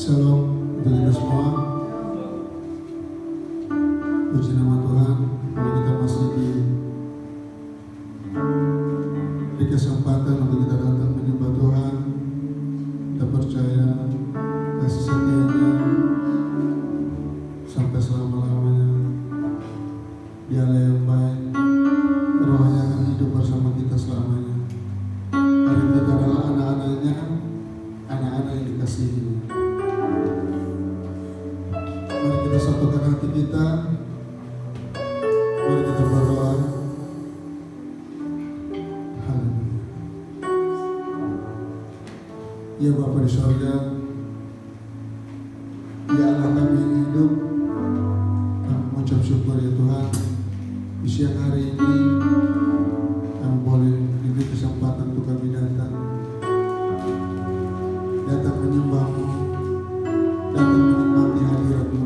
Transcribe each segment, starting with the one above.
Shalom untuk kita semua. Puji nama Tuhan, kalau kita masih di kesempatan untuk kita datang menyembah Tuhan. Kita percaya kasih setia-Nya sampai selama-lamanya. Dialah yang baik, Roh-Nya akan hidup bersama kita selamanya. Karena kita adalah anak-anaknya, anak-anak yang dikasihi. Mari kita satukan hati kita. Mari kita berdoa. Haleluya. Ya Bapa di surga, ya Allah kami yang hidup, kami mengucap syukur ya Tuhan. Di siang hari ini kami boleh diberi kesempatan untuk kami datang menyembah-Mu, datang menikmati hadirat-Mu,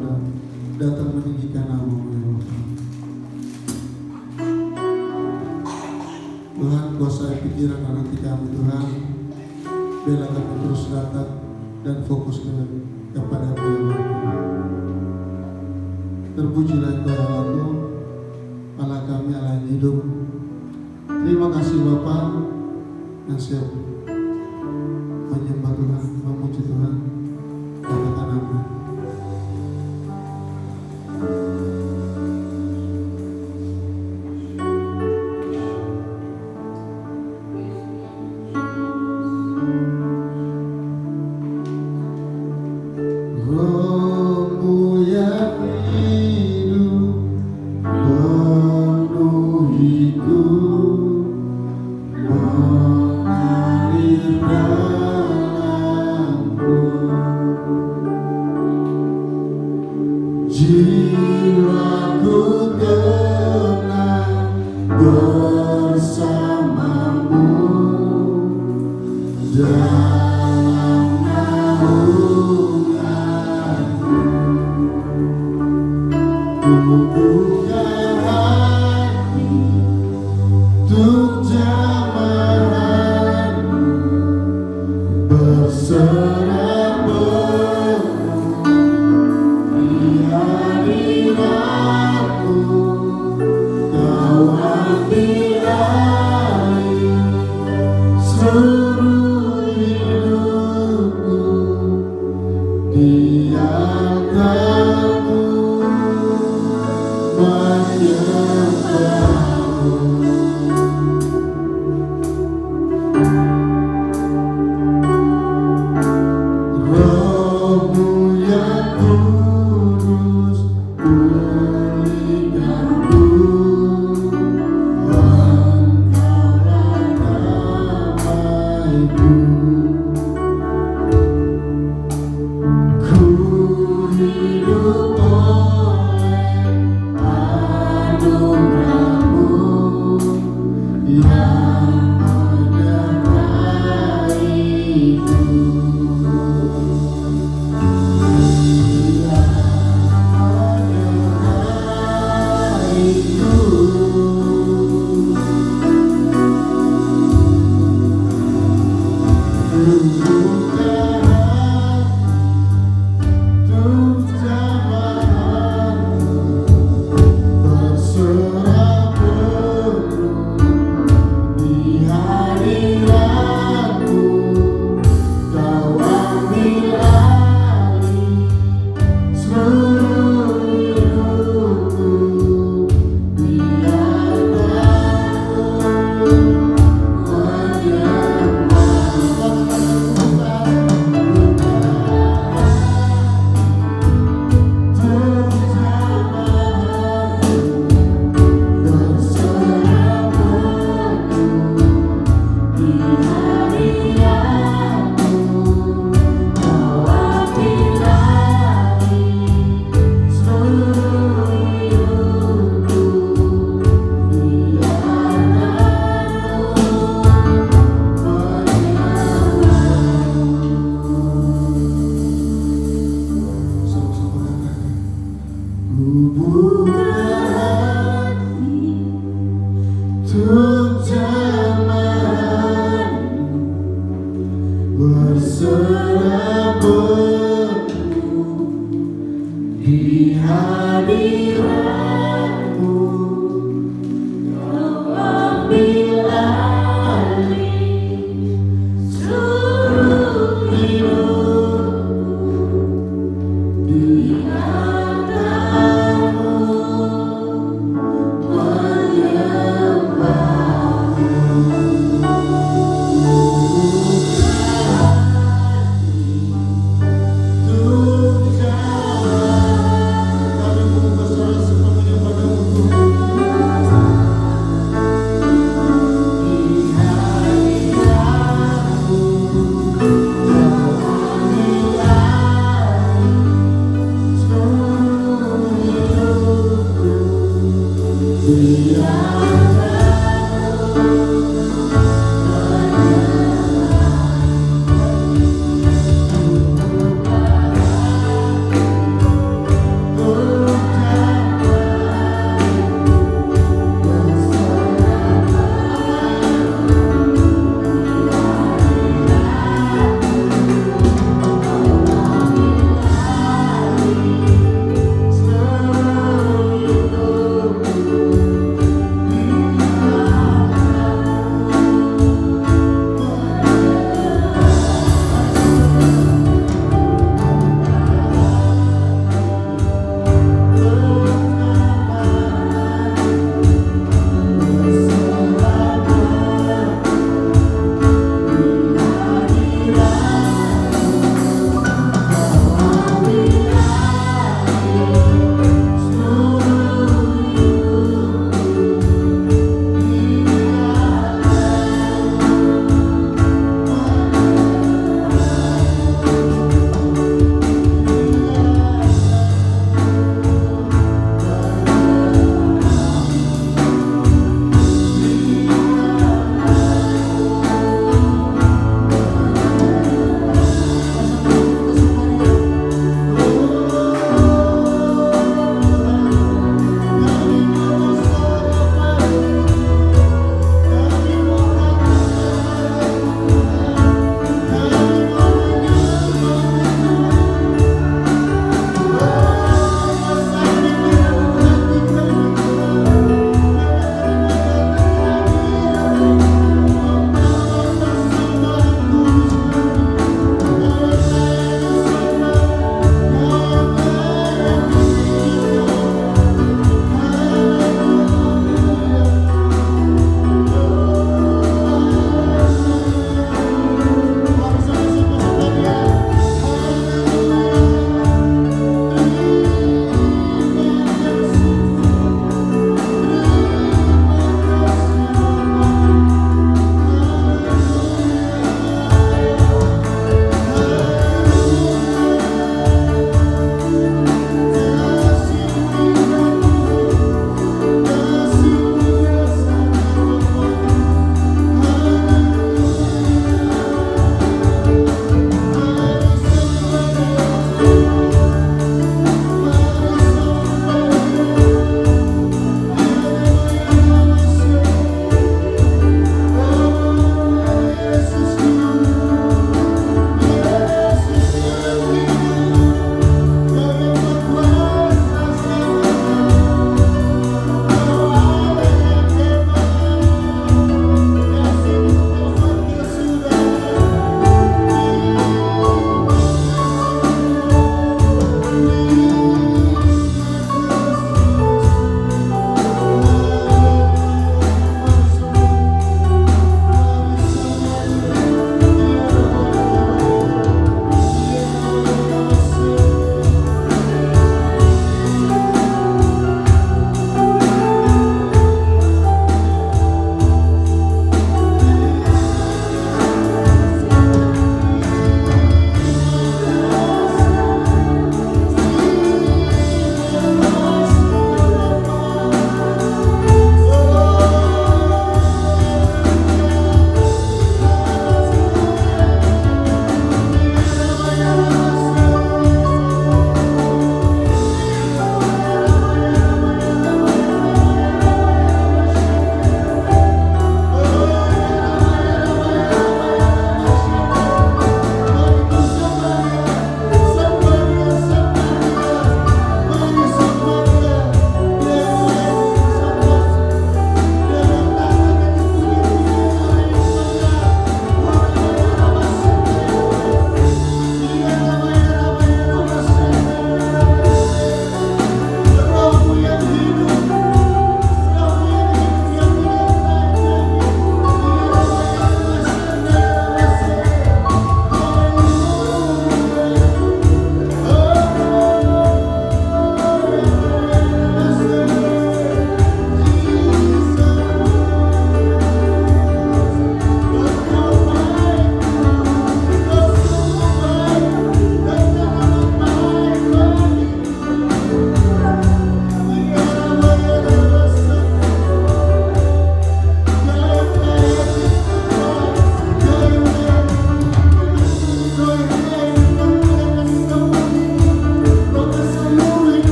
datang meninggikan nama-Mu ya Bapa. Tuhan, kuasai pikiran dan hati kami Tuhan. Biarlah kami terus datang dan fokus kepada-Mu ya Bapa. Terpujilah Engkau ya Allah, Allah kami, Allah yang hidup. Terima kasih Bapa yang siap menyembah Tuhan, memuji Tuhan. Katakan amin. Roh-Mu yang hidup penuhiku, mengalir dalamku. Jiwaku tenang bersama-Mu dalam naungan-Mu. Ku buka hati untuk jamahan-Mu, berserah penuh di hadirat-Mu. Kau ambil alih seluruh hidupku, biarkan-Mu menyembah-Mu. Roh-Mu yang kudus pulihkanku, Engkaulah damaiku. Ku hidup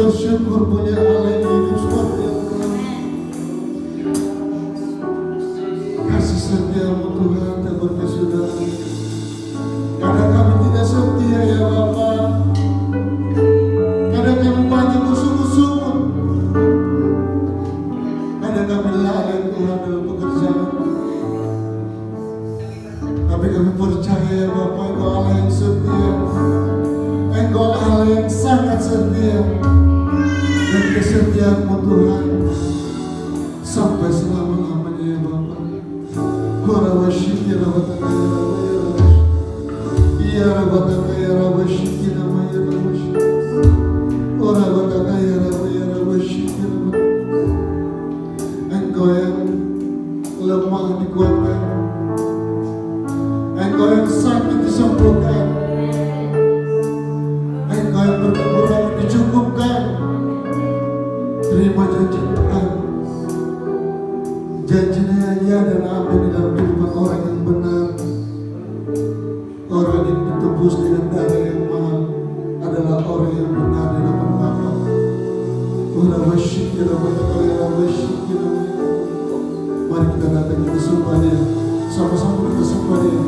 bersyukur punya Allah yang hidup seperti Engkau. Kasih setiamu Tuhan tak berkesudahan. Kadang kami tidak setia ya Bapa. Kadang kami banyak bersungut-sungut. Kadang kami lalai Tuhan dalam pekerjaan. Tapi kami percaya ya Bapa, Engkau Allah yang setia. Engkau Allah yang sangat setia. Dan kesetiaanmu Tuhan sampai selama-lamanya ya Bapa. Hurawasyikira watakaya ya rabataka ya rabasyikira ya rabasyikira. Hurabataka ya rabasyikira. Engkau yang lemah dikuatkan. Engkau yang sakit disembuhkan. Engkau yang berkekurangan dicukupkan. Terima janji Tuhan. Janjinya ya dan amin di dalam kehidupan orang yang benar. Orang yang ditebus dengan darah yang mahal adalah orang yang benar di hadapan Bapa. Mari kita datang, kita sembah Dia. Sama-sama kita sembah Dia.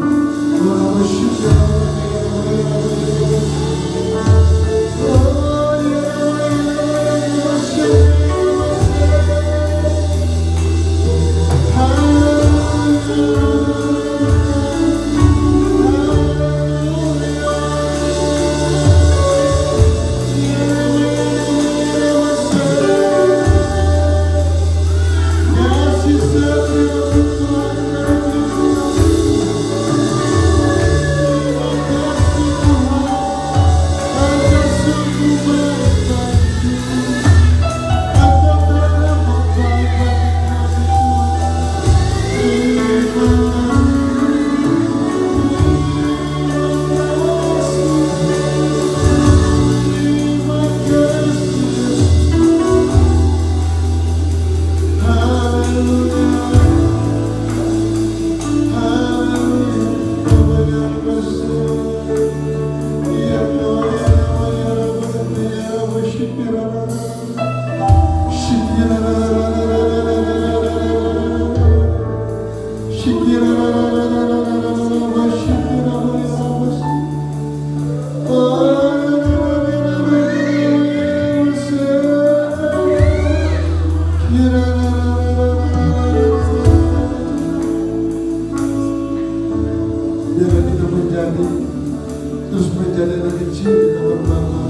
Terus menjadi anak kecil di dalam Bapa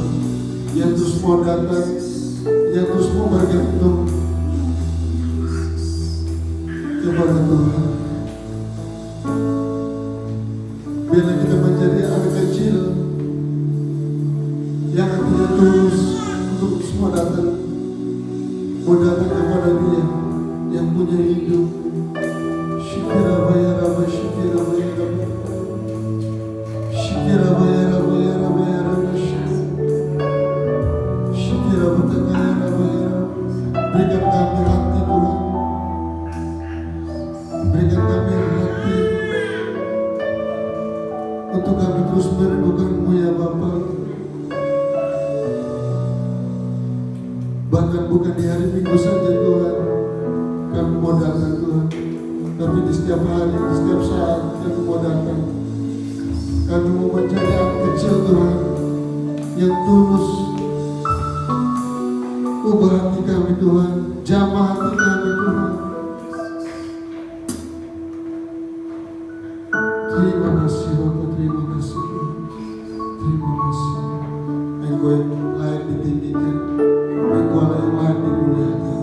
yang terus mau datang, yang terus mau bergantung kepada Tuhan. Bila kita menjadi anak kecil yang hatinya tulus untuk semua datang, mau datang kepada Dia yang punya hidup. Syukira ya Rabbi, syukira ya Rabbi. Syukira ya Rabbi, ya Rabbi, ya Rabbi. Syukira ya Rabbi, ya Rabbi. Berikan kami hati Tuhan. Berikan kami hati untuk kami terus merindukan-Mu ya Bapa. Bahkan bukan di hari Minggu saja Tuhan kami mau datang Tuhan, tapi di setiap hari, di setiap saat kami mau datang. Kami mau menjadi anak kecil Tuhan yang tulus. Ubah hati kami Tuhan, jamah hati kami Tuhan. Terima kasih Bapa, terima kasih Tuhan. Terima kasih. Engkau yang layak ditinggikan, Engkau yang layak dimuliakan.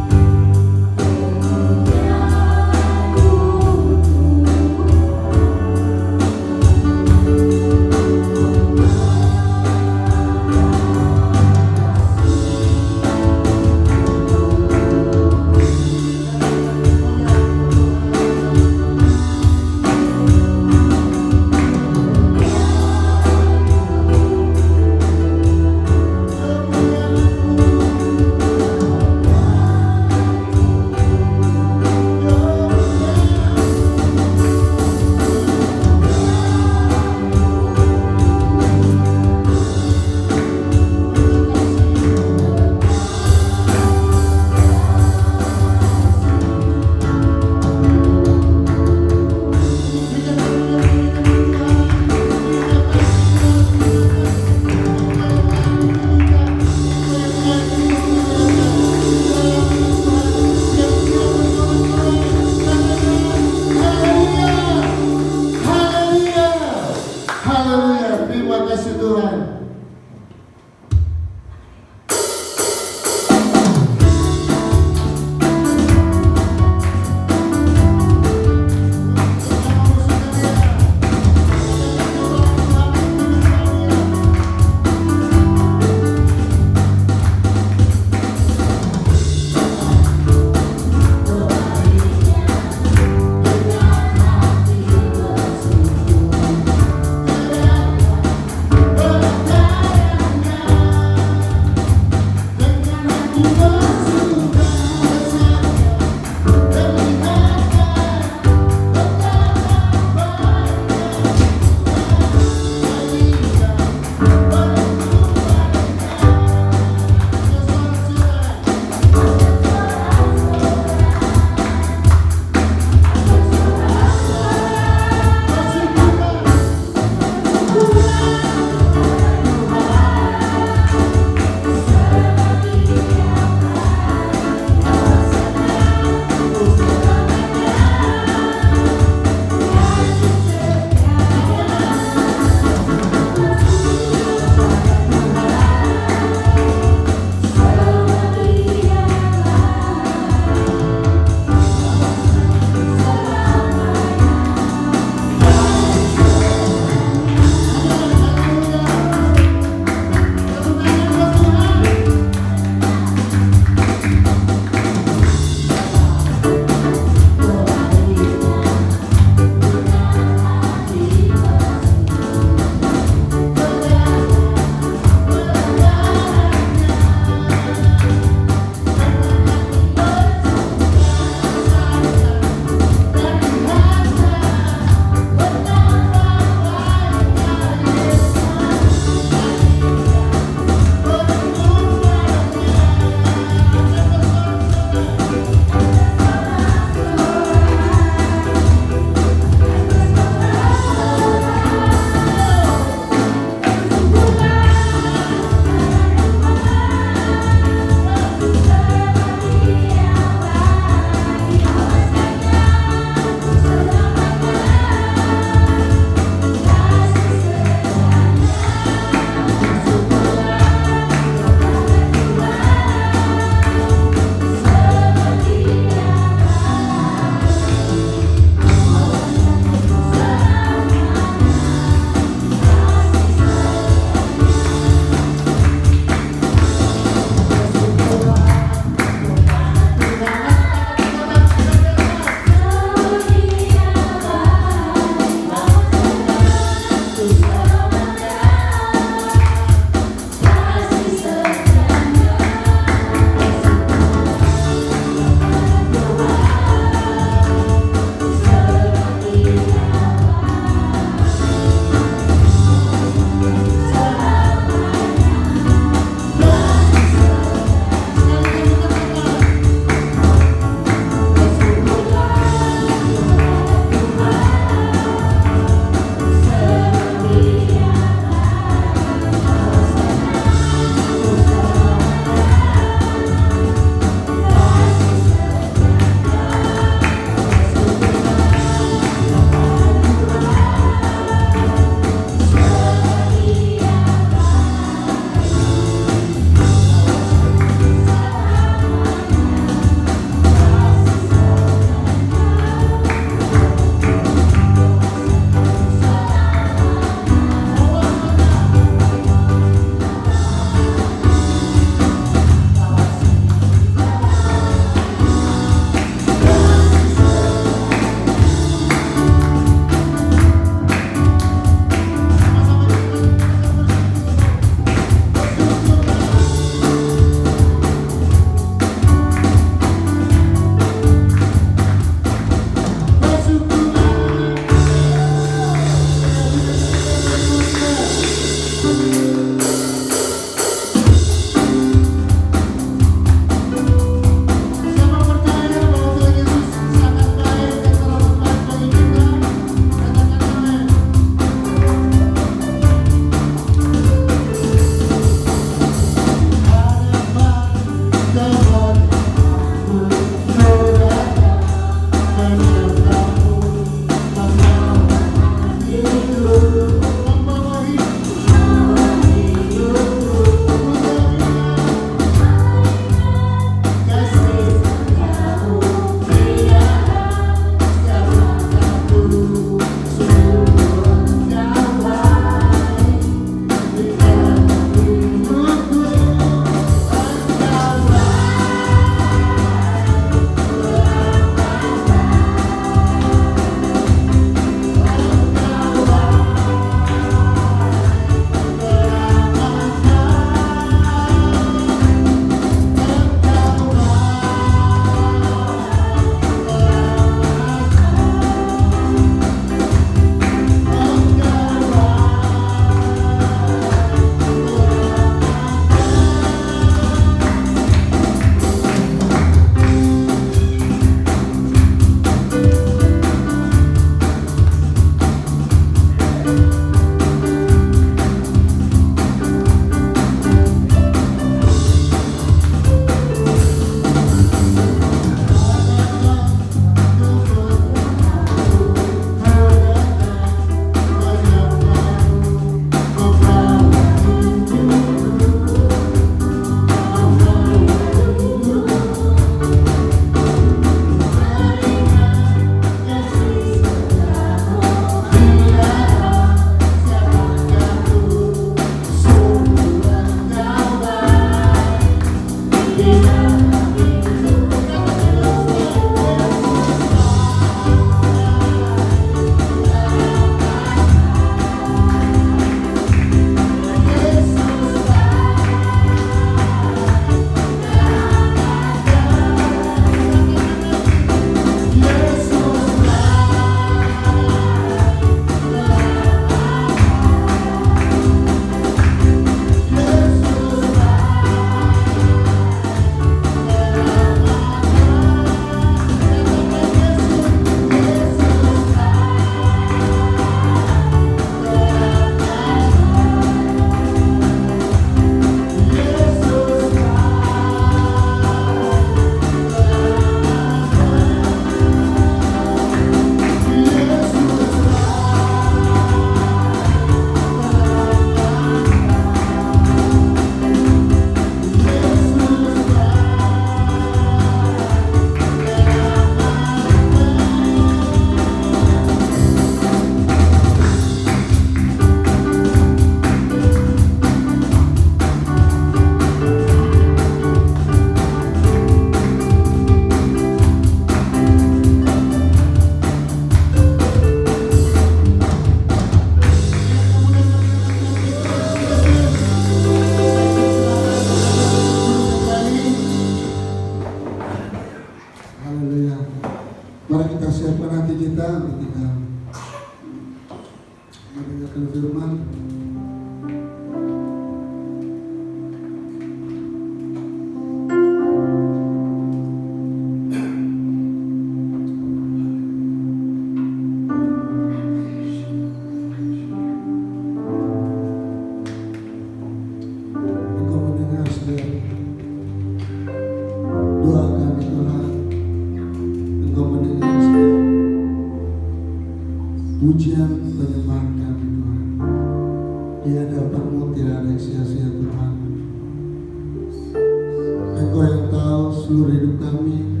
seluruh hidup kami.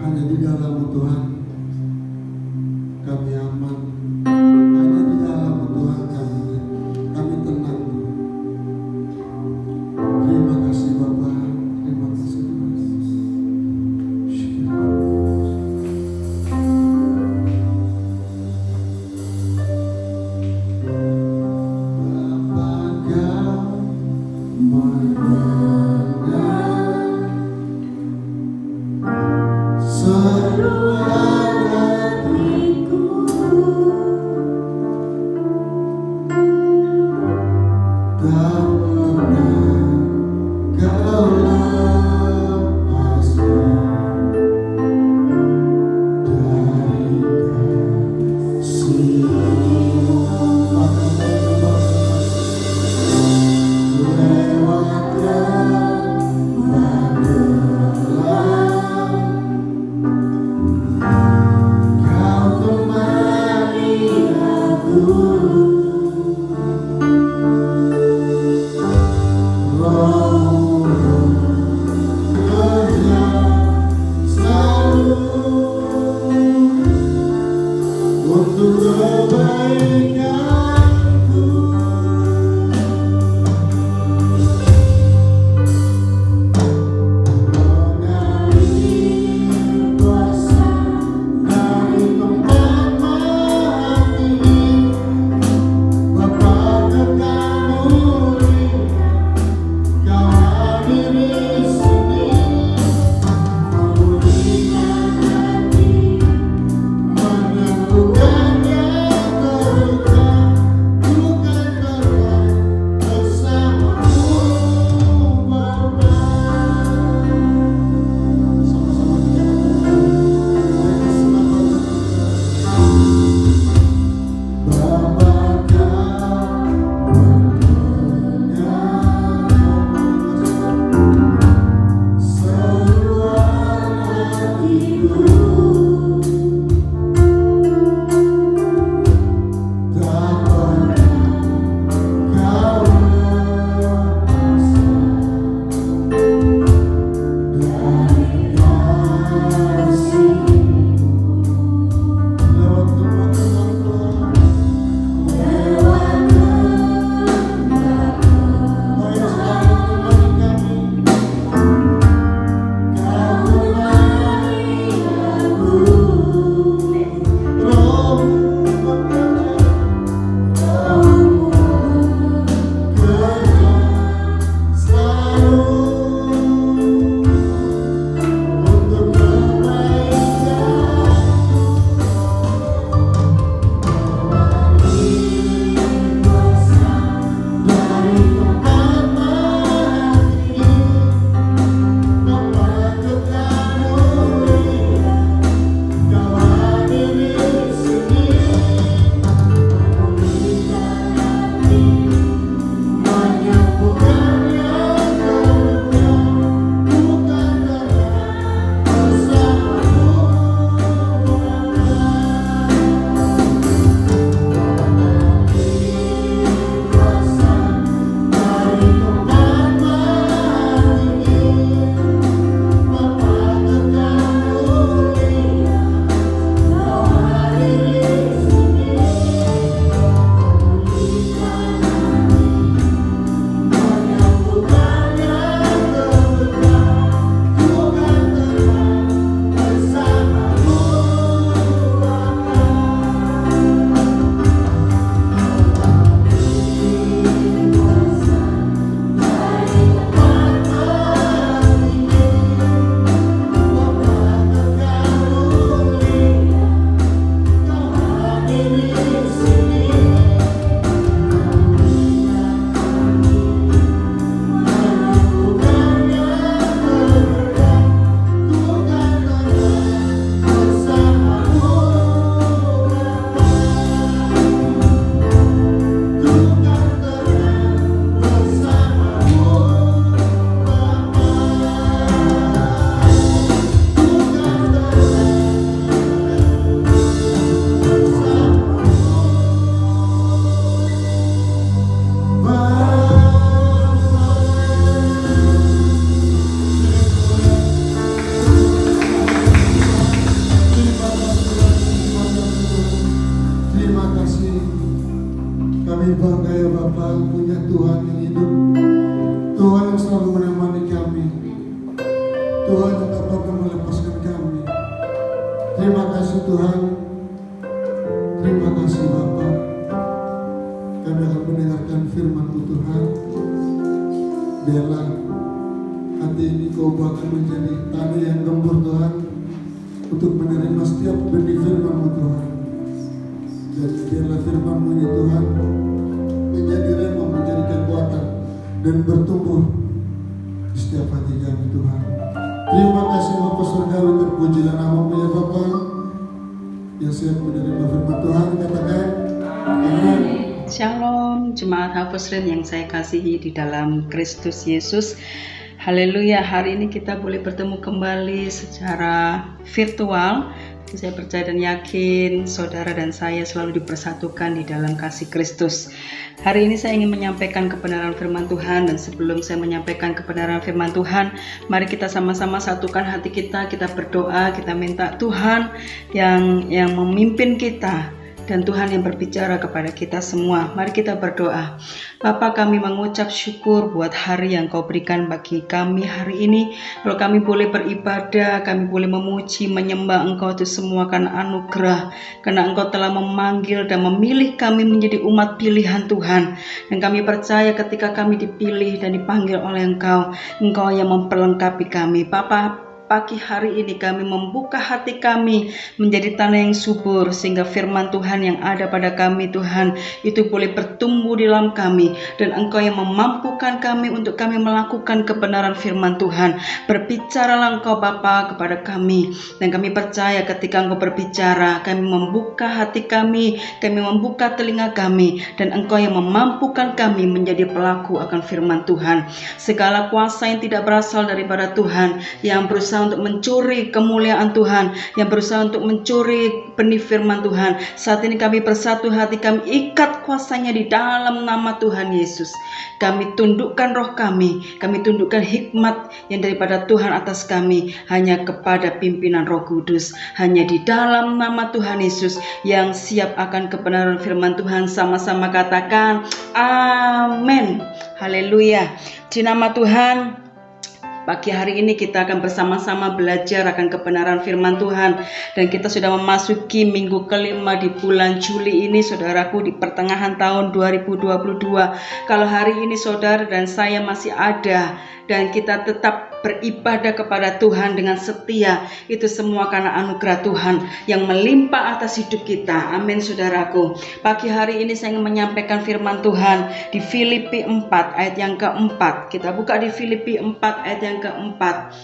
Hanya di dalam Tuhan kami aman. Hanya di dalam Tuhan kami tenang. Terima kasih Bapa. Terima kasih Tuhan. sorga ya Bapa, punya Tuhan yang hidup, Tuhan yang selalu menemani kami, Tuhan yang tak pernah melepaskan kami. Terima kasih Tuhan, terima kasih Bapa. Kami akan mendengarkan firman-Mu Tuhan. Biarlah hati ini Kau ubahkan menjadi tanah yang gembur Tuhan, untuk menerima setiap benih firman-Mu Tuhan. Dan biarlah firman-Mu ini Tuhan menjadi rema, menjadi kekuatan dan bertumbuh di setiap hati kami Tuhan. Terima kasih Bapa Surgawi, terpujilah nama-Mu ya Bapa, yang siap menerima firman Tuhan. Katakan amin. Shalom, jemaat Hafazrin yang saya kasihi di dalam Kristus Yesus. Haleluya, hari ini kita boleh bertemu kembali secara virtual. Saya percaya dan yakin saudara dan saya selalu dipersatukan di dalam kasih Kristus. Hari ini saya ingin menyampaikan kebenaran firman Tuhan, dan sebelum saya menyampaikan kebenaran firman Tuhan, mari kita sama-sama satukan hati kita berdoa, kita minta Tuhan yang memimpin kita, dan Tuhan yang berbicara kepada kita semua. Mari kita berdoa. Bapa, kami mengucap syukur buat hari yang Kau berikan bagi kami hari ini. Kalau kami boleh beribadah, kami boleh memuji, menyembah Engkau, itu semua karena anugerah, karena Engkau telah memanggil dan memilih kami menjadi umat pilihan Tuhan. Dan kami percaya ketika kami dipilih dan dipanggil oleh Engkau, Engkau yang memperlengkapi kami. Bapa, pagi hari ini kami membuka hati kami menjadi tanah yang subur, sehingga firman Tuhan yang ada pada kami Tuhan itu boleh bertumbuh di dalam kami, dan Engkau yang memampukan kami untuk kami melakukan kebenaran firman Tuhan. Berbicaralah Engkau Bapa kepada kami, dan kami percaya ketika Engkau berbicara, kami membuka hati kami membuka telinga kami, dan Engkau yang memampukan kami menjadi pelaku akan firman Tuhan. Segala kuasa yang tidak berasal daripada Tuhan, yang berusaha untuk mencuri kemuliaan Tuhan, yang berusaha untuk mencuri benih firman Tuhan, saat ini kami bersatu hati, kami ikat kuasanya di dalam nama Tuhan Yesus. Kami tundukkan roh kami tundukkan hikmat yang daripada Tuhan atas kami, hanya kepada pimpinan Roh Kudus, hanya di dalam nama Tuhan Yesus yang siap akan kebenaran firman Tuhan. Sama-sama katakan amin. Haleluya. Di nama Tuhan, pagi hari ini kita akan bersama-sama belajar akan kebenaran firman Tuhan, dan kita sudah memasuki minggu kelima di bulan Juli ini, saudaraku, di pertengahan tahun 2022. Kalau hari ini saudara dan saya masih ada dan kita tetap beribadah kepada Tuhan dengan setia, itu semua karena anugerah Tuhan yang melimpah atas hidup kita. Amin saudaraku. Pagi hari ini saya ingin menyampaikan firman Tuhan di Filipi 4 ayat yang keempat. Kita buka di Filipi 4 ayat yang keempat.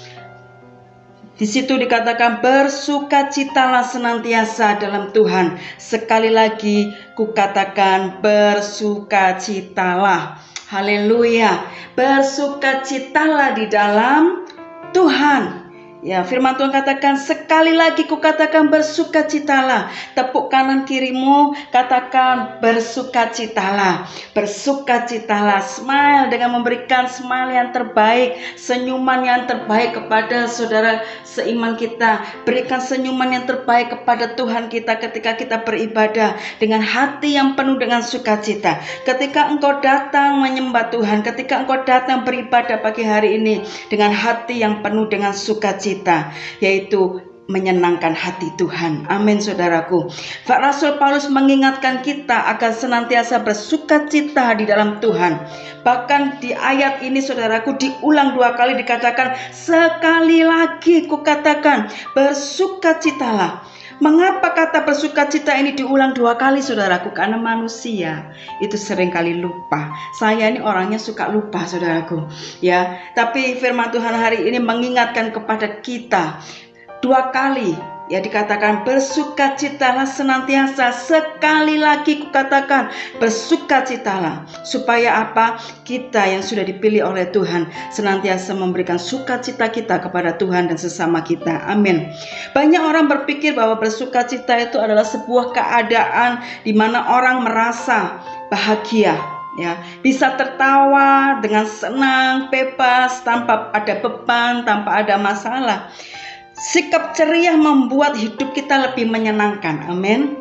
Di situ dikatakan, bersukacitalah senantiasa dalam Tuhan. Sekali lagi kukatakan, bersukacitalah. Haleluya. Bersukacitalah di dalam Tuhan. Ya, firman Tuhan katakan, sekali lagi kukatakan bersukacitalah. Tepuk kanan kirimu, katakan bersukacitalah. Bersukacitalah, smile, dengan memberikan smile yang terbaik, senyuman yang terbaik kepada saudara seiman kita. Berikan senyuman yang terbaik kepada Tuhan kita ketika kita beribadah dengan hati yang penuh dengan sukacita. Ketika engkau datang menyembah Tuhan, ketika engkau datang beribadah pagi hari ini dengan hati yang penuh dengan sukacita, yaitu menyenangkan hati Tuhan. Amin saudaraku. Pak Rasul Paulus mengingatkan kita agar senantiasa bersukacita di dalam Tuhan. Bahkan di ayat ini saudaraku diulang 2 kali, dikatakan sekali lagi kukatakan bersukacitalah. Mengapa kata bersukacita ini diulang 2 kali saudaraku? Karena manusia itu seringkali lupa. Saya ini orangnya suka lupa saudaraku, ya. Tapi firman Tuhan hari ini mengingatkan kepada kita 2 kali, ya, dikatakan bersukacitalah senantiasa. Sekali lagi kukatakan bersukacitalah. Supaya apa? Kita yang sudah dipilih oleh Tuhan senantiasa memberikan sukacita kita kepada Tuhan dan sesama kita. Amin. Banyak orang berpikir bahwa bersukacita itu adalah sebuah keadaan di mana orang merasa bahagia, ya, bisa tertawa dengan senang, bebas, tanpa ada beban, tanpa ada masalah. Sikap ceria membuat hidup kita lebih menyenangkan. Amin.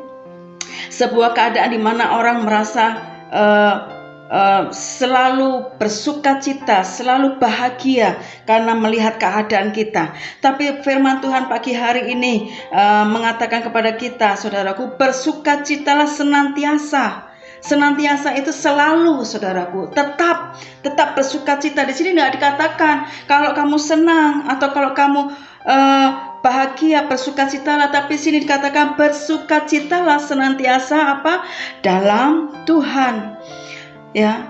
Sebuah keadaan di mana orang merasa selalu bersukacita, selalu bahagia karena melihat keadaan kita. Tapi firman Tuhan pagi hari ini mengatakan kepada kita, saudaraku, bersukacitalah senantiasa. Senantiasa itu selalu, saudaraku, tetap bersukacita. Di sini nggak dikatakan kalau kamu senang atau kalau kamu bahagia, bersukacitalah, tapi sini dikatakan bersukacitalah senantiasa dalam Tuhan. Ya,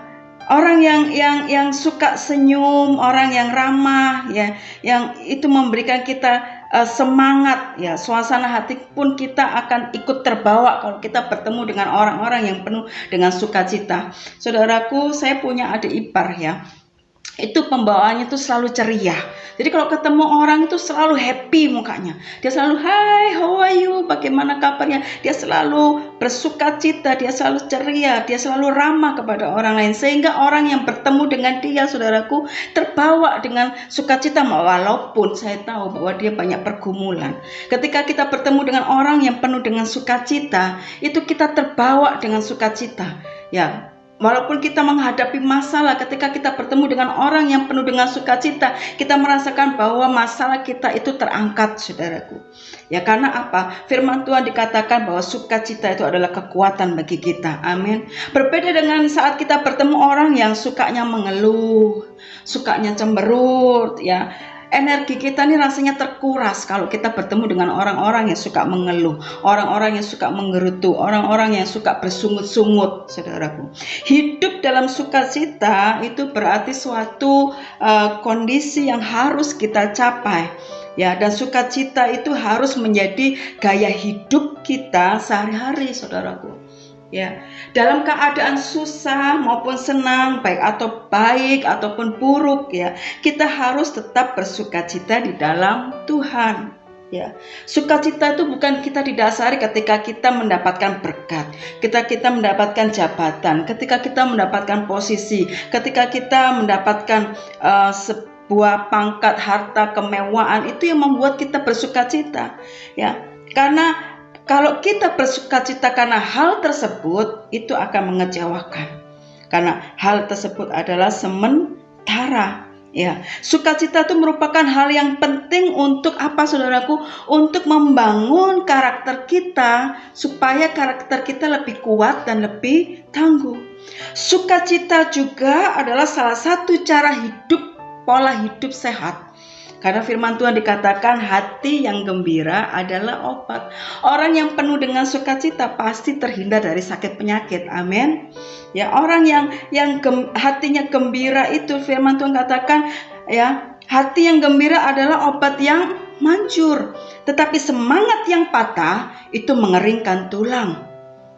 orang yang suka senyum, orang yang ramah, ya, yang itu memberikan kita semangat, ya, suasana hati pun kita akan ikut terbawa kalau kita bertemu dengan orang-orang yang penuh dengan sukacita. Saudaraku, saya punya adik ipar, ya. Itu pembawaannya tuh selalu ceria. Jadi kalau ketemu orang itu selalu happy mukanya. Dia selalu, "Hai, how are you? Bagaimana kabarnya?" Dia selalu bersukacita, dia selalu ceria, dia selalu ramah kepada orang lain. Sehingga orang yang bertemu dengan dia, saudaraku, terbawa dengan sukacita, walaupun saya tahu bahwa dia banyak pergumulan. Ketika kita bertemu dengan orang yang penuh dengan sukacita, itu kita terbawa dengan sukacita. Ya, walaupun kita menghadapi masalah, ketika kita bertemu dengan orang yang penuh dengan sukacita, kita merasakan bahwa masalah kita itu terangkat, saudaraku. Ya, karena apa? Firman Tuhan dikatakan bahwa sukacita itu adalah kekuatan bagi kita. Amin. Berbeda dengan saat kita bertemu orang yang sukanya mengeluh, sukanya cemberut, ya. Energi kita nih rasanya terkuras kalau kita bertemu dengan orang-orang yang suka mengeluh, orang-orang yang suka menggerutu, orang-orang yang suka bersungut-sungut, saudaraku. Hidup dalam sukacita itu berarti suatu kondisi yang harus kita capai. Ya, dan sukacita itu harus menjadi gaya hidup kita sehari-hari, saudaraku. Ya, dalam keadaan susah maupun senang, baik ataupun buruk, ya, kita harus tetap bersukacita di dalam Tuhan. Ya, sukacita itu bukan kita didasari ketika kita mendapatkan berkat, kita mendapatkan jabatan, ketika kita mendapatkan posisi, ketika kita mendapatkan sebuah pangkat, harta, kemewahan, itu yang membuat kita bersukacita. Ya, karena kalau kita bersukacita karena hal tersebut, itu akan mengecewakan. Karena hal tersebut adalah sementara. Ya, sukacita itu merupakan hal yang penting untuk apa, saudaraku? Untuk membangun karakter kita supaya karakter kita lebih kuat dan lebih tangguh. Sukacita juga adalah salah satu cara hidup, pola hidup sehat. Karena firman Tuhan dikatakan hati yang gembira adalah obat. Orang yang penuh dengan sukacita pasti terhindar dari sakit penyakit. Amin. Ya, orang yang hatinya gembira itu firman Tuhan katakan, ya, hati yang gembira adalah obat yang manjur. Tetapi semangat yang patah itu mengeringkan tulang.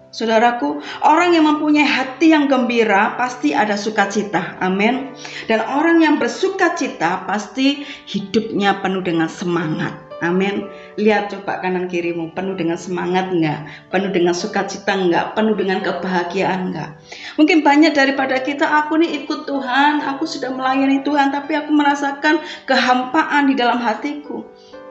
Saudaraku, orang yang mempunyai hati yang gembira pasti ada sukacita. Amin. Dan orang yang bersukacita pasti hidupnya penuh dengan semangat. Amin. Lihat coba kanan kirimu, penuh dengan semangat enggak? Penuh dengan sukacita enggak? Penuh dengan kebahagiaan enggak? Mungkin banyak daripada kita, aku nih ikut Tuhan, aku sudah melayani Tuhan, tapi aku merasakan kehampaan di dalam hatiku.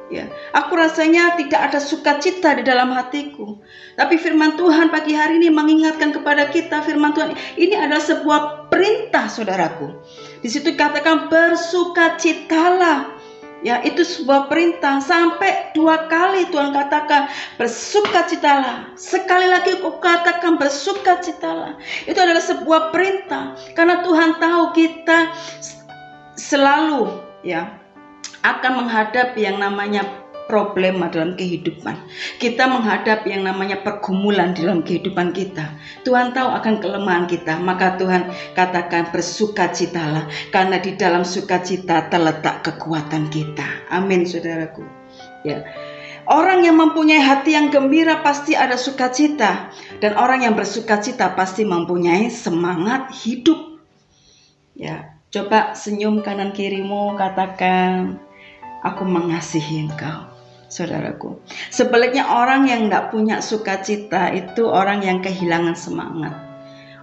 Ya, aku rasanya tidak ada sukacita di dalam hatiku. Tapi firman Tuhan pagi hari ini mengingatkan kepada kita, firman Tuhan ini adalah sebuah perintah, saudaraku. Di situ katakan bersukacitalah. Ya, itu sebuah perintah. Sampai 2 kali Tuhan katakan bersukacitalah. Sekali lagi aku katakan bersukacitalah. Itu adalah sebuah perintah. Karena Tuhan tahu kita selalu, ya, akan menghadapi yang namanya problema dalam kehidupan. Kita menghadapi yang namanya pergumulan dalam kehidupan kita. Tuhan tahu akan kelemahan kita, maka Tuhan katakan bersukacitalah, karena di dalam sukacita terletak kekuatan kita. Amin, saudaraku. Ya. Orang yang mempunyai hati yang gembira pasti ada sukacita, dan orang yang bersukacita pasti mempunyai semangat hidup. Ya, coba senyum kanan kirimu, katakan, aku mengasihi engkau, saudaraku. Sebaliknya orang yang tidak punya sukacita itu orang yang kehilangan semangat.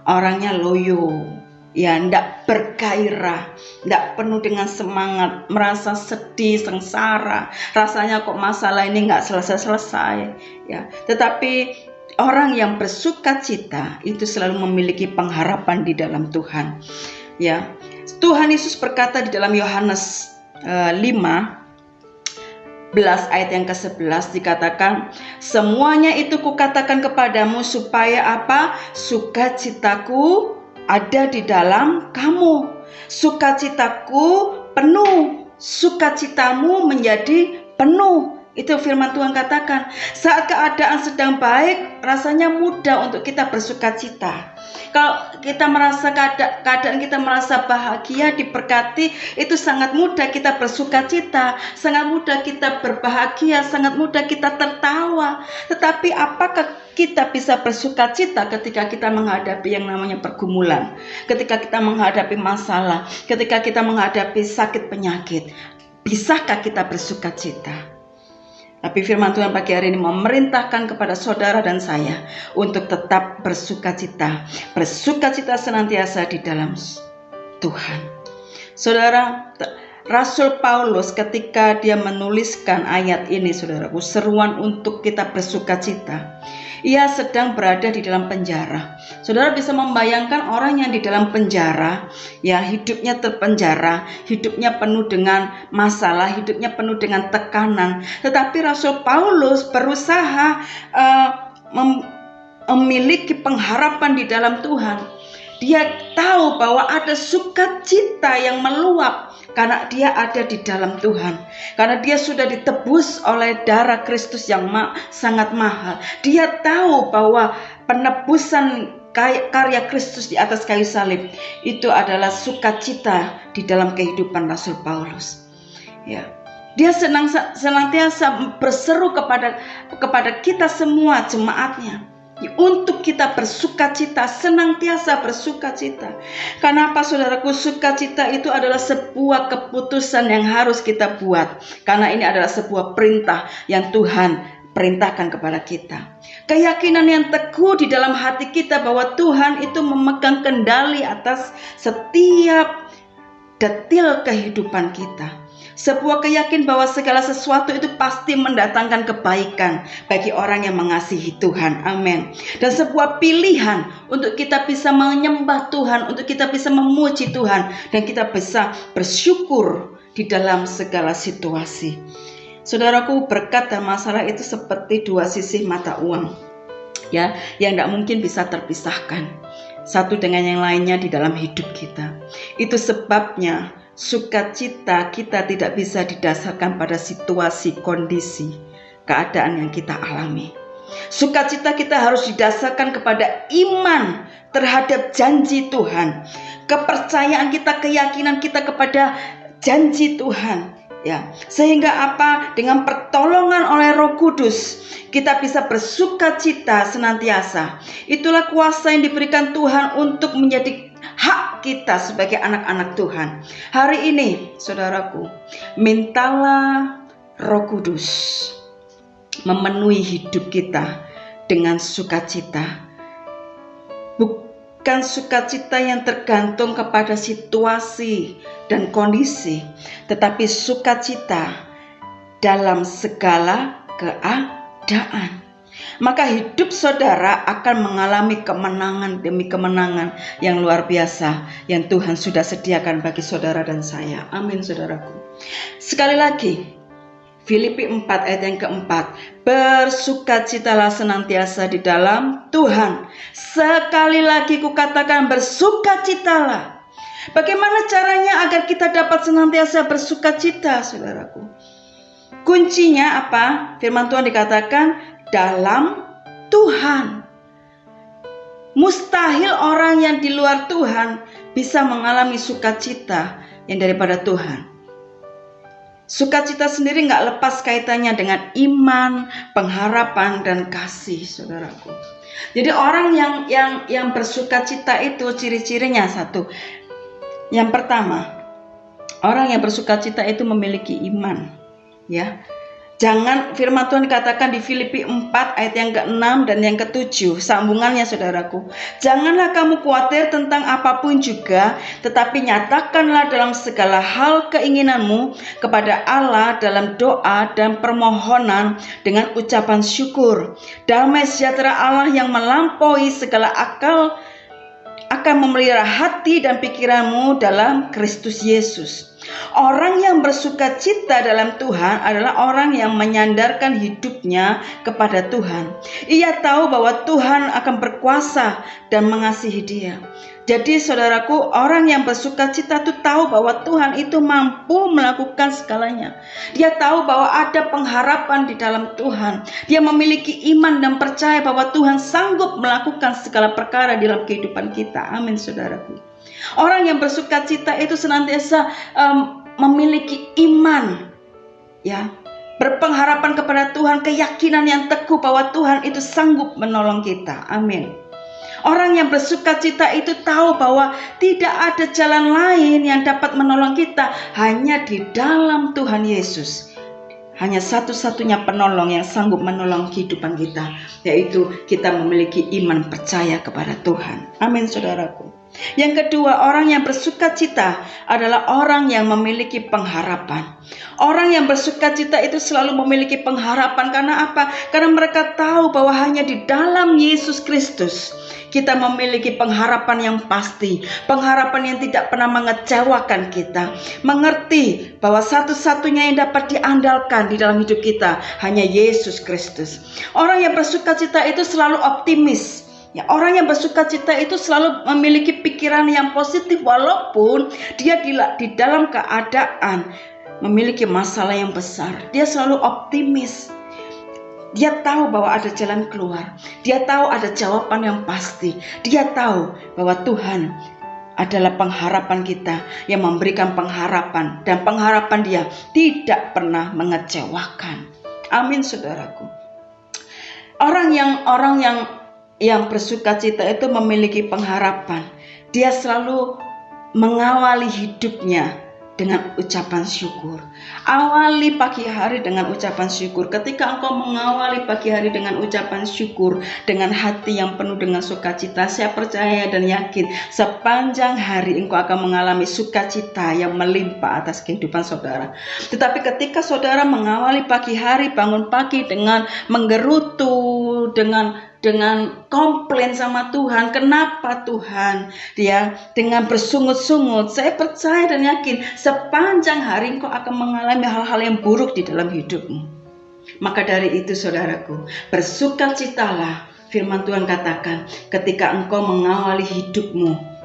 Orangnya loyo, ya, tidak bergairah, tidak penuh dengan semangat, merasa sedih, sengsara. Rasanya kok masalah ini nggak selesai-selesai. Ya, tetapi orang yang bersukacita itu selalu memiliki pengharapan di dalam Tuhan. Ya, Tuhan Yesus berkata di dalam Yohanes 5 ayat yang ke-11 dikatakan, semuanya itu kukatakan kepadamu supaya apa? Sukacitaku ada di dalam kamu. Sukacitaku penuh, sukacitamu menjadi penuh. Itu firman Tuhan katakan. Saat keadaan sedang baik, rasanya mudah untuk kita bersukacita. Kalau kita merasa keadaan kita merasa bahagia, diberkati, itu sangat mudah kita bersukacita, sangat mudah kita berbahagia, sangat mudah kita tertawa. Tetapi apakah kita bisa bersukacita ketika kita menghadapi yang namanya pergumulan, ketika kita menghadapi masalah, ketika kita menghadapi sakit penyakit? Bisakah kita bersukacita? Tapi firman Tuhan pagi hari ini memerintahkan kepada saudara dan saya untuk tetap bersukacita. Bersukacita senantiasa di dalam Tuhan. Saudara, Rasul Paulus ketika dia menuliskan ayat ini, saudaraku, seruan untuk kita bersukacita. Ia sedang berada di dalam penjara. Saudara bisa membayangkan orang yang di dalam penjara, ya, hidupnya terpenjara, hidupnya penuh dengan masalah, hidupnya penuh dengan tekanan. Tetapi Rasul Paulus berusaha memiliki pengharapan di dalam Tuhan. Dia tahu bahwa ada sukacita yang meluap karena dia ada di dalam Tuhan. Karena dia sudah ditebus oleh darah Kristus yang sangat mahal. Dia tahu bahwa penebusan karya Kristus di atas kayu salib itu adalah sukacita di dalam kehidupan Rasul Paulus. Ya. Dia senantiasa berseru kepada kita semua jemaatnya untuk kita bersukacita, senantiasa bersukacita. Kenapa, saudaraku? Sukacita itu adalah sebuah keputusan yang harus kita buat, karena ini adalah sebuah perintah yang Tuhan perintahkan kepada kita. Keyakinan yang teguh di dalam hati kita bahwa Tuhan itu memegang kendali atas setiap detil kehidupan kita. Sebuah keyakinan bahwa segala sesuatu itu pasti mendatangkan kebaikan bagi orang yang mengasihi Tuhan. Amin. Dan sebuah pilihan untuk kita bisa menyembah Tuhan, untuk kita bisa memuji Tuhan, dan kita bisa bersyukur di dalam segala situasi. Saudaraku, berkat dan masalah itu seperti dua sisi mata uang, ya, yang tidak mungkin bisa terpisahkan satu dengan yang lainnya di dalam hidup kita. Itu sebabnya sukacita kita tidak bisa didasarkan pada situasi, kondisi, keadaan yang kita alami. Sukacita kita harus didasarkan kepada iman terhadap janji Tuhan, kepercayaan kita, keyakinan kita kepada janji Tuhan. Ya, sehingga apa? Dengan pertolongan oleh Roh Kudus kita bisa bersukacita senantiasa. Itulah kuasa yang diberikan Tuhan untuk menjadi hak kita sebagai anak-anak Tuhan. Hari ini, saudaraku, mintalah Roh Kudus memenuhi hidup kita dengan sukacita. Bukan sukacita yang tergantung kepada situasi dan kondisi, tetapi sukacita dalam segala keadaan. Maka hidup saudara akan mengalami kemenangan demi kemenangan yang luar biasa yang Tuhan sudah sediakan bagi saudara dan saya. Amin, saudaraku. Sekali lagi, Filipi 4 ayat yang keempat, bersukacitalah senantiasa di dalam Tuhan. Sekali lagi kukatakan, bersukacitalah. Bagaimana caranya agar kita dapat senantiasa bersukacita, saudaraku? Kuncinya apa? Firman Tuhan dikatakan dalam Tuhan. Mustahil orang yang di luar Tuhan bisa mengalami sukacita yang daripada Tuhan. Sukacita sendiri gak lepas kaitannya dengan iman, pengharapan, dan kasih, saudaraku. Jadi orang yang bersukacita itu ciri-cirinya satu. Yang pertama, orang yang bersukacita itu memiliki iman, ya. Jangan, firman Tuhan dikatakan di Filipi 4 ayat yang ke-6 dan yang ke-7, sambungannya saudaraku. Janganlah kamu khawatir tentang apapun juga, tetapi nyatakanlah dalam segala hal keinginanmu kepada Allah dalam doa dan permohonan dengan ucapan syukur. Damai sejahtera Allah yang melampaui segala akal akan memelihara hati dan pikiranmu dalam Kristus Yesus. Orang yang bersuka cita dalam Tuhan adalah orang yang menyandarkan hidupnya kepada Tuhan. Ia tahu bahwa Tuhan akan berkuasa dan mengasihi dia. Jadi saudaraku, orang yang bersuka cita itu tahu bahwa Tuhan itu mampu melakukan segalanya. Dia tahu bahwa ada pengharapan di dalam Tuhan. Dia memiliki iman dan percaya bahwa Tuhan sanggup melakukan segala perkara dalam kehidupan kita. Amin saudaraku. Orang yang bersuka cita itu senantiasa memiliki iman, ya, berpengharapan kepada Tuhan, keyakinan yang teguh bahwa Tuhan itu sanggup menolong kita. Amin. Orang yang bersuka cita itu tahu bahwa tidak ada jalan lain yang dapat menolong kita, hanya di dalam Tuhan Yesus. Hanya satu-satunya penolong yang sanggup menolong kehidupan kita, yaitu kita memiliki iman percaya kepada Tuhan. Amin saudaraku. Yang kedua, orang yang bersuka cita adalah orang yang memiliki pengharapan. Orang yang bersuka cita itu selalu memiliki pengharapan. Karena apa? Karena mereka tahu bahwa hanya di dalam Yesus Kristus kita memiliki pengharapan yang pasti, pengharapan yang tidak pernah mengecewakan kita. Mengerti bahwa satu-satunya yang dapat diandalkan di dalam hidup kita hanya Yesus Kristus. Orang yang bersuka cita itu selalu optimis. Ya, orang yang bersuka cita itu selalu memiliki pikiran yang positif walaupun dia di dalam keadaan memiliki masalah yang besar. Dia selalu optimis. Dia tahu bahwa ada jalan keluar. Dia tahu ada jawaban yang pasti. Dia tahu bahwa Tuhan adalah pengharapan kita yang memberikan pengharapan, dan pengharapan dia tidak pernah mengecewakan. Amin saudaraku. Orang yang bersuka cita itu memiliki pengharapan. Dia selalu mengawali hidupnya dengan ucapan syukur. Awali pagi hari dengan ucapan syukur. Ketika engkau mengawali pagi hari dengan ucapan syukur, dengan hati yang penuh dengan sukacita, saya percaya dan yakin sepanjang hari engkau akan mengalami sukacita yang melimpah atas kehidupan saudara. Tetapi ketika saudara mengawali pagi hari, bangun pagi dengan menggerutu, dengan komplain sama Tuhan, kenapa Tuhan, dia dengan bersungut-sungut, saya percaya dan yakin sepanjang hari engkau akan mengalami hal-hal yang buruk di dalam hidupmu. Maka dari itu saudaraku, bersukacitalah. Firman Tuhan katakan, ketika engkau mengawali hidupmu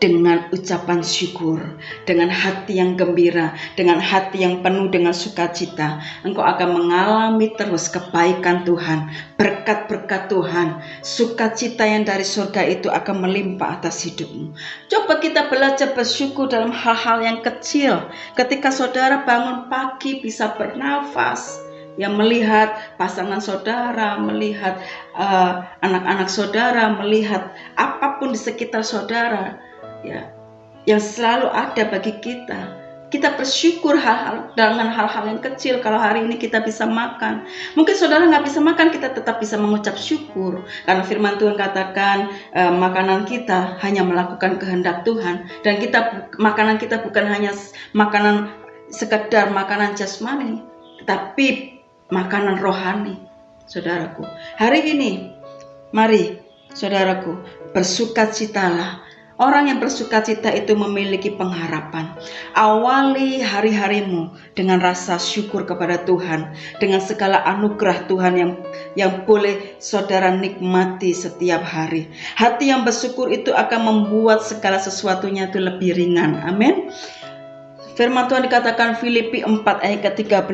dengan ucapan syukur, dengan hati yang gembira, dengan hati yang penuh dengan sukacita, engkau akan mengalami terus kebaikan Tuhan, berkat-berkat Tuhan, sukacita yang dari surga itu akan melimpah atas hidupmu. Coba kita belajar bersyukur dalam hal-hal yang kecil. Ketika saudara bangun pagi bisa bernafas, yang melihat pasangan saudara, melihat anak-anak saudara, melihat apapun di sekitar saudara, ya, yang selalu ada bagi kita. Kita bersyukur dengan hal-hal yang kecil. Kalau hari ini kita bisa makan, mungkin saudara nggak bisa makan, kita tetap bisa mengucap syukur. Karena firman Tuhan katakan makanan kita hanya melakukan kehendak Tuhan. Dan makanan kita bukan hanya makanan sekedar makanan jasmani, tetapi makanan rohani. Saudaraku, hari ini mari saudaraku bersukacitalah. Orang yang bersukacita itu memiliki pengharapan. Awali hari-harimu dengan rasa syukur kepada Tuhan, dengan segala anugerah Tuhan yang boleh saudara nikmati setiap hari. Hati yang bersyukur itu akan membuat segala sesuatunya itu lebih ringan. Amin. Firman Tuhan dikatakan Filipi 4 ayat ke-13.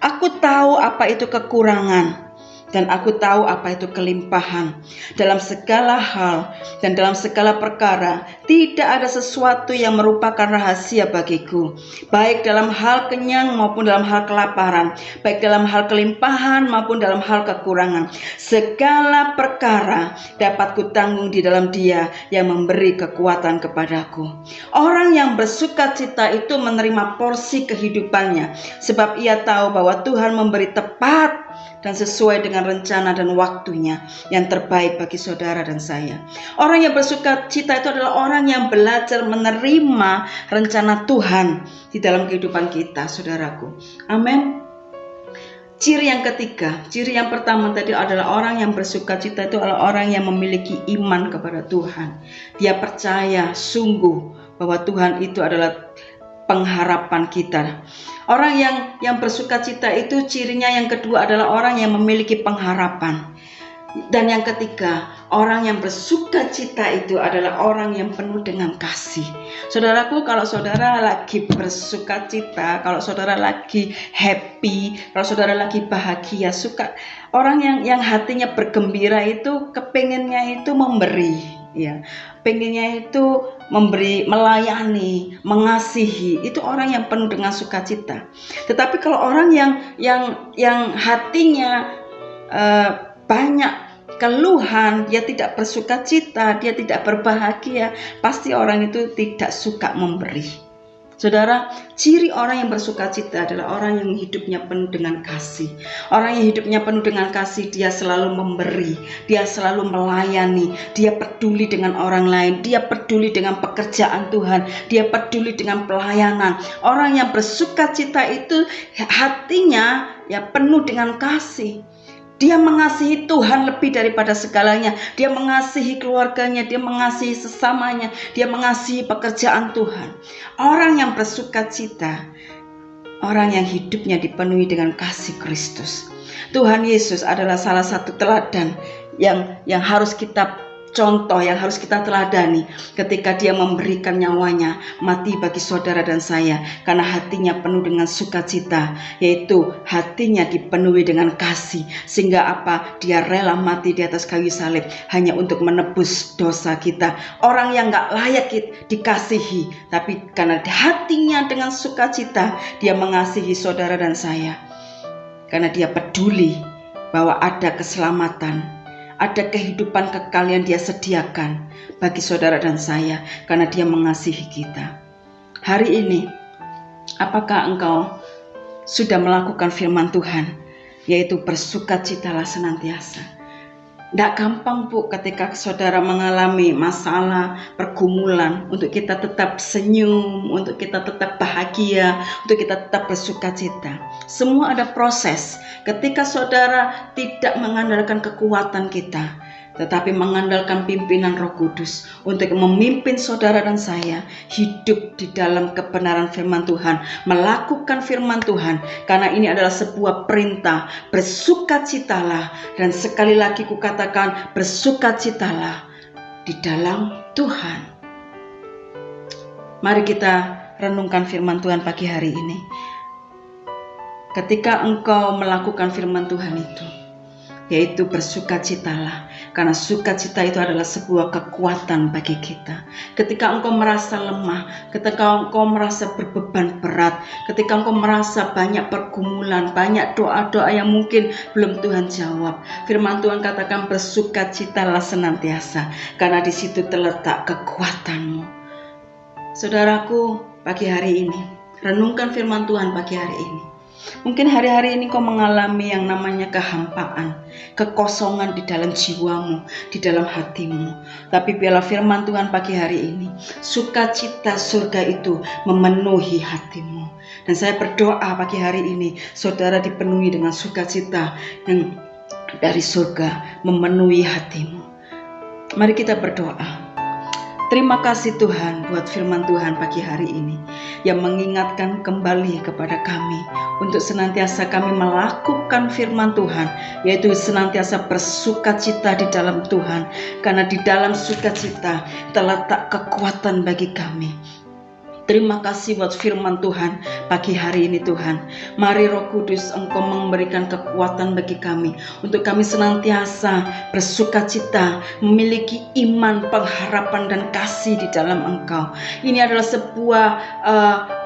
Aku tahu apa itu kekurangan, dan aku tahu apa itu kelimpahan. Dalam segala hal dan dalam segala perkara, tidak ada sesuatu yang merupakan rahasia bagiku, baik dalam hal kenyang maupun dalam hal kelaparan, baik dalam hal kelimpahan maupun dalam hal kekurangan. Segala perkara dapat kutanggung di dalam Dia yang memberi kekuatan kepadaku. Orang yang bersukacita itu menerima porsi kehidupannya, sebab ia tahu bahwa Tuhan memberi tepat dan sesuai dengan rencana dan waktunya yang terbaik bagi saudara dan saya. Orang yang bersukacita itu adalah orang yang belajar menerima rencana Tuhan di dalam kehidupan kita, saudaraku. Amin. Ciri yang ketiga, ciri yang pertama tadi adalah orang yang bersukacita itu adalah orang yang memiliki iman kepada Tuhan. Dia percaya sungguh bahwa Tuhan itu adalah pengharapan kita. Orang yang bersukacita itu cirinya yang kedua adalah orang yang memiliki pengharapan. Dan yang ketiga, orang yang bersukacita itu adalah orang yang penuh dengan kasih. Saudaraku, kalau saudara lagi bersukacita, kalau saudara lagi happy, kalau saudara lagi bahagia, orang yang hatinya bergembira itu kepengennya itu memberi, ya, pengennya itu memberi, melayani, mengasihi. Itu orang yang penuh dengan sukacita. Tetapi kalau orang yang hatinya banyak keluhan, dia tidak bersukacita, dia tidak berbahagia, pasti orang itu tidak suka memberi. Saudara, ciri orang yang bersukacita adalah orang yang hidupnya penuh dengan kasih. Orang yang hidupnya penuh dengan kasih, dia selalu memberi, dia selalu melayani, dia peduli dengan orang lain, dia peduli dengan pekerjaan Tuhan, dia peduli dengan pelayanan. Orang yang bersukacita itu hatinya ya penuh dengan kasih. Dia mengasihi Tuhan lebih daripada segalanya. Dia mengasihi keluarganya, dia mengasihi sesamanya, dia mengasihi pekerjaan Tuhan. Orang yang bersukacita, orang yang hidupnya dipenuhi dengan kasih Kristus. Tuhan Yesus adalah salah satu teladan yang harus kita contoh, yang harus kita teladani ketika dia memberikan nyawanya mati bagi saudara dan saya, karena hatinya penuh dengan sukacita, yaitu hatinya dipenuhi dengan kasih, sehingga apa? Dia rela mati di atas kayu salib hanya untuk menebus dosa kita. Orang yang gak layak dikasihi, tapi karena hatinya dengan sukacita, dia mengasihi saudara dan saya, karena dia peduli bahwa ada keselamatan, ada kehidupan kekal yang dia sediakan bagi saudara dan saya, karena dia mengasihi kita. Hari ini, apakah engkau sudah melakukan firman Tuhan, yaitu bersukacitalah senantiasa? Tidak gampang, Bu, ketika saudara mengalami masalah, pergumulan, untuk kita tetap senyum, untuk kita tetap bahagia, untuk kita tetap bersukacita. Semua ada proses. Ketika saudara tidak mengandalkan kekuatan kita, tetapi mengandalkan pimpinan Roh Kudus untuk memimpin saudara dan saya hidup di dalam kebenaran firman Tuhan, melakukan firman Tuhan, karena ini adalah sebuah perintah. Bersukacitalah, dan sekali lagi kukatakan, bersukacitalah di dalam Tuhan. Mari kita renungkan firman Tuhan pagi hari ini. Ketika engkau melakukan firman Tuhan itu, yaitu bersukacitalah, karena sukacita itu adalah sebuah kekuatan bagi kita. Ketika engkau merasa lemah, ketika engkau merasa berbeban berat, ketika engkau merasa banyak pergumulan, banyak doa-doa yang mungkin belum Tuhan jawab, firman Tuhan katakan bersukacitalah senantiasa, karena di situ terletak kekuatanmu. Saudaraku, pagi hari ini renungkan firman Tuhan pagi hari ini. Mungkin hari-hari ini kau mengalami yang namanya kehampaan, kekosongan di dalam jiwamu, di dalam hatimu. Tapi biarlah firman Tuhan pagi hari ini, sukacita surga itu memenuhi hatimu. Dan saya berdoa pagi hari ini, saudara dipenuhi dengan sukacita yang dari surga memenuhi hatimu. Mari kita berdoa. Terima kasih Tuhan buat firman Tuhan pagi hari ini yang mengingatkan kembali kepada kami untuk senantiasa kami melakukan firman Tuhan, yaitu senantiasa bersukacita di dalam Tuhan, karena di dalam sukacita terletak kekuatan bagi kami. Terima kasih buat firman Tuhan pagi hari ini Tuhan. Mari Roh Kudus Engkau memberikan kekuatan bagi kami untuk kami senantiasa bersukacita, memiliki iman, pengharapan dan kasih di dalam Engkau. Ini adalah sebuah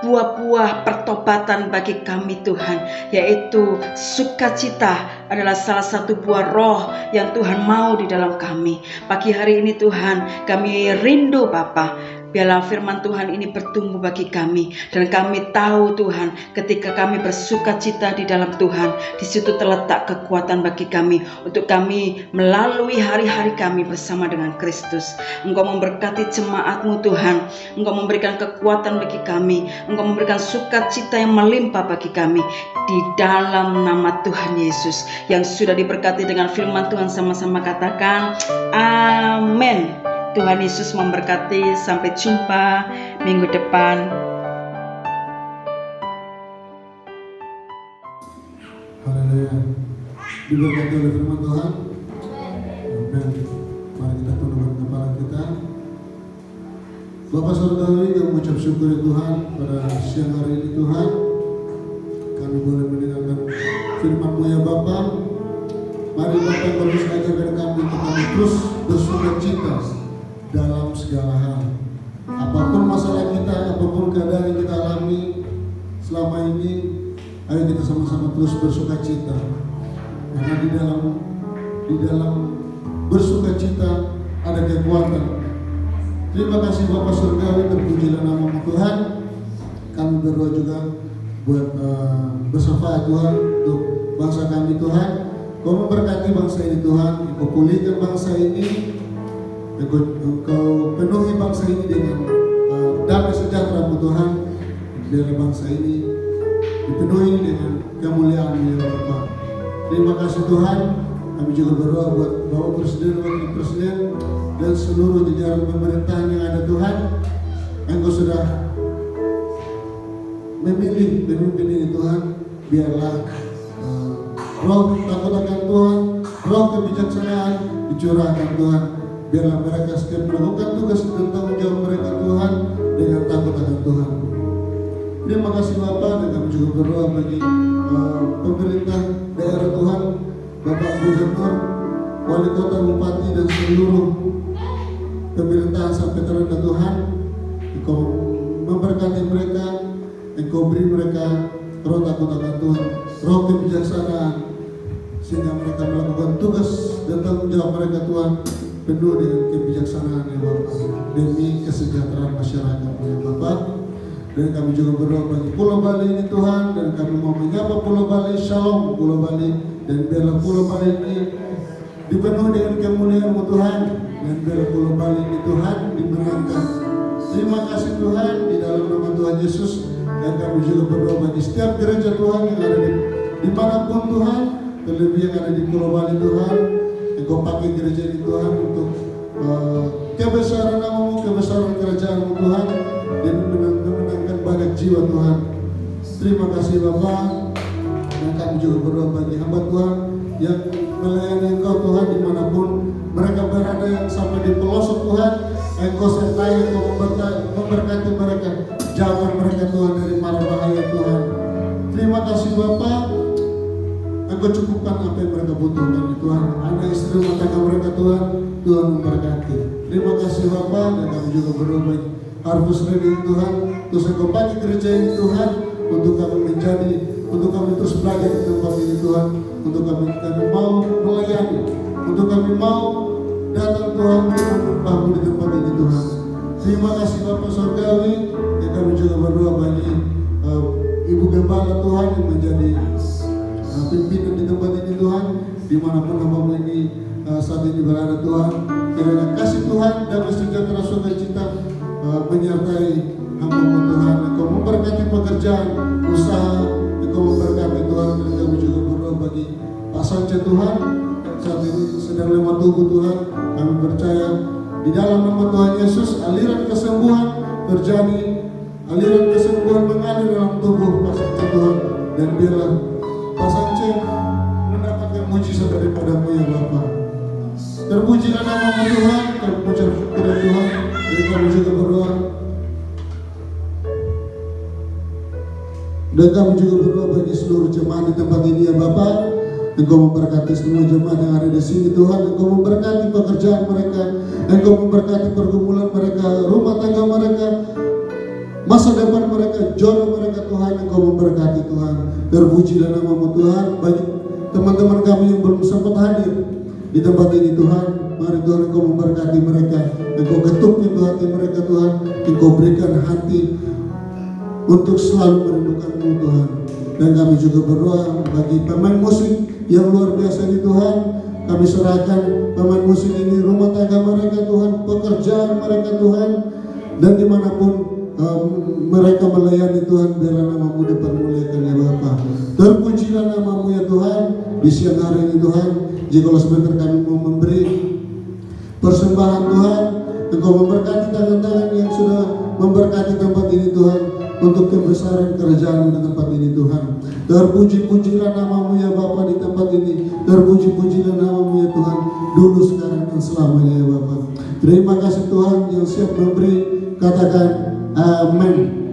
buah-buah pertobatan bagi kami Tuhan, yaitu sukacita adalah salah satu buah roh yang Tuhan mau di dalam kami. Pagi hari ini Tuhan, kami rindu Bapa. Biarlah firman Tuhan ini bertumbuh bagi kami, dan kami tahu Tuhan, ketika kami bersukacita di dalam Tuhan, di situ terletak kekuatan bagi kami untuk kami melalui hari-hari kami bersama dengan Kristus. Engkau memberkati jemaat-Mu Tuhan, Engkau memberikan kekuatan bagi kami, Engkau memberikan sukacita yang melimpah bagi kami di dalam nama Tuhan Yesus yang sudah diberkati dengan firman Tuhan. Sama-sama katakan amin. Tuhan Yesus memberkati. Sampai jumpa minggu depan. Haleluya. Diberkati oleh firman Tuhan. Amin. Mari kita tundukkan kepala kita. Bapa Surgawi, kami mengucap syukur ya Tuhan pada siang hari ini Tuhan. Kami boleh mendengarkan firman-Mu ya Bapa. Mari Bapa terus ajarkan kami untuk kami terus bersukacita dalam segala hal. Apapun masalah kita, apapun keadaan yang kita alami selama ini, ayo kita sama-sama terus bersukacita. Karena di dalam bersukacita ada kekuatan. Terima kasih Bapa Surgawi, terpujilah nama-Mu Tuhan. Kami berdoa juga buat bersyafaat Tuhan untuk bangsa kami Tuhan. Kau memberkati bangsa ini Tuhan, Kau pulihkan bangsa ini, Engkau penuhi bangsa ini dengan damai sejahtera-Mu Tuhan. Biarlah bangsa ini dipenuhi dengan kemuliaan-Mu ya Bapa. Terima kasih Tuhan. Kami juga berdoa buat Bapak Presiden, Wakil Presiden, dan seluruh jajaran pemerintahan yang ada Tuhan. Engkau sudah memilih pemimpin ini Tuhan. Biarlah roh takut akan Tuhan, roh kebijaksanaan dicurahkan Tuhan. Biarlah mereka setiap melakukan tugas dan tanggung jawab mereka Tuhan dengan takut akan Tuhan. Terima kasih Bapak, dan kami juga berdoa bagi pemerintah daerah Tuhan, Bapak Gubernur, Wali Kota, Bupati, dan seluruh pemerintahan sampai terendah Tuhan. Engkau memberkati mereka, Engkau beri mereka roh takut akan Tuhan, roh kebijaksanaan, sehingga mereka melakukan tugas dan tanggung jawab mereka Tuhan penuh dengan kebijaksanaan ya Bapak, demi kesejahteraan masyarakat ya Bapak. Dan kami juga berdoa bagi Pulau Bali ini Tuhan, dan kami mau menyapa Pulau Bali, Shalom Pulau Bali, dan biarlah Pulau Bali ini dipenuhi dengan kemuliaan-Mu Tuhan, dan biarlah Pulau Bali ini Tuhan dimenangkan. Terima kasih Tuhan di dalam nama Tuhan Yesus. Dan kami juga berdoa bagi setiap gereja Tuhan yang ada di manapun Tuhan, terlebih yang ada di Pulau Bali Tuhan. Engkau pakai gereja ini Tuhan untuk kebesaran nama-Mu, kebesaran kerajaan-Mu Tuhan, dan memenangkan banyak jiwa Tuhan. Terima kasih Bapa. Dan kami juga berdoa bagi hamba Tuhan yang melayani Engkau Tuhan dimanapun mereka berada, yang sampai di pelosok Tuhan. Engkau sertai, Engkau memberkati mereka, jauhkan mereka Tuhan dari mara bahaya Tuhan. Terima kasih Bapa. Engkau cukupkan apa yang mereka butuhkan Tuhan. Anak istri rumah tangga mereka Tuhan, Tuhan memberkati. Terima kasih Bapa. Dan kami juga berdoa bagi Harvest Ready Tuhan, terus Engkau pakai gereja ini Tuhan, untuk kami terus belajar di tempat ini Tuhan, untuk kami mau melayani, untuk kami mau datang Tuhan menyembah-Mu di tempat ini Tuhan. Terima kasih Bapak Surgawi. Dan kami juga berdoa bagi Ibu Gembala Tuhan yang menjadi pimpinan di tempat ini Tuhan, dimanapun hamba-Mu ini saat ini berada Tuhan. Kiranya kasih Tuhan, damai sejahtera, sukacita menyertai hamba-Mu Tuhan. Engkau memberkati pekerjaan, usaha, Engkau memberkati Tuhan. Dan kami juga berdoa bagi Pak Sanchez Tuhan, saat ini sedang lemah tubuh Tuhan. Kami percaya di dalam nama Tuhan Yesus aliran kesembuhan terjadi, aliran kesembuhan mengalir dalam tubuh Pak Sanchez Tuhan. Dan biarlah Pak Sanchez mendapatkan mujizat daripada-Mu ya Bapa. Terpujilah nama-Mu Tuhan, terpujilah Tuhan. Dan kami juga berdoa Dan kami juga berdoa bagi seluruh jemaat di tempat ini ya Bapa. Engkau memberkati semua jemaat yang ada di sini Tuhan. Engkau memberkati pekerjaan mereka, Engkau memberkati pergumulan mereka, rumah tangga mereka, masa depan mereka, jodoh mereka Tuhan. Engkau memberkati Tuhan. Terpujilah nama-Mu Tuhan. Bagi teman-teman kami yang belum sempat hadir di tempat ini Tuhan, mari Tuhan Engkau memberkati mereka. Engkau ketuk pintu hati mereka Tuhan. Engkau berikan hati untuk selalu merindukan-Mu Tuhan. Dan kami juga berdoa bagi pemain musik yang luar biasa ini Tuhan. Kami serahkan pemain musik ini, rumah tangga mereka Tuhan, pekerjaan mereka Tuhan, dan dimanapun mereka melayani Tuhan, biarlah nama-Mu dipermuliakan ya Bapa. Terpujilah nama-Mu ya Tuhan di siang hari ini Tuhan. Jikalau sebentar kami mau memberi persembahan Tuhan, Engkau memberkati tangan-tangan yang sudah memberkati tempat ini Tuhan, untuk kebesaran kerajaan-Mu di tempat ini Tuhan. Terpuji-pujilah nama-Mu ya Bapa di tempat ini. Terpuji-pujilah nama-Mu ya Tuhan, dulu, sekarang, dan selamanya ya Bapa. Terima kasih Tuhan. Yang siap memberi katakan amin.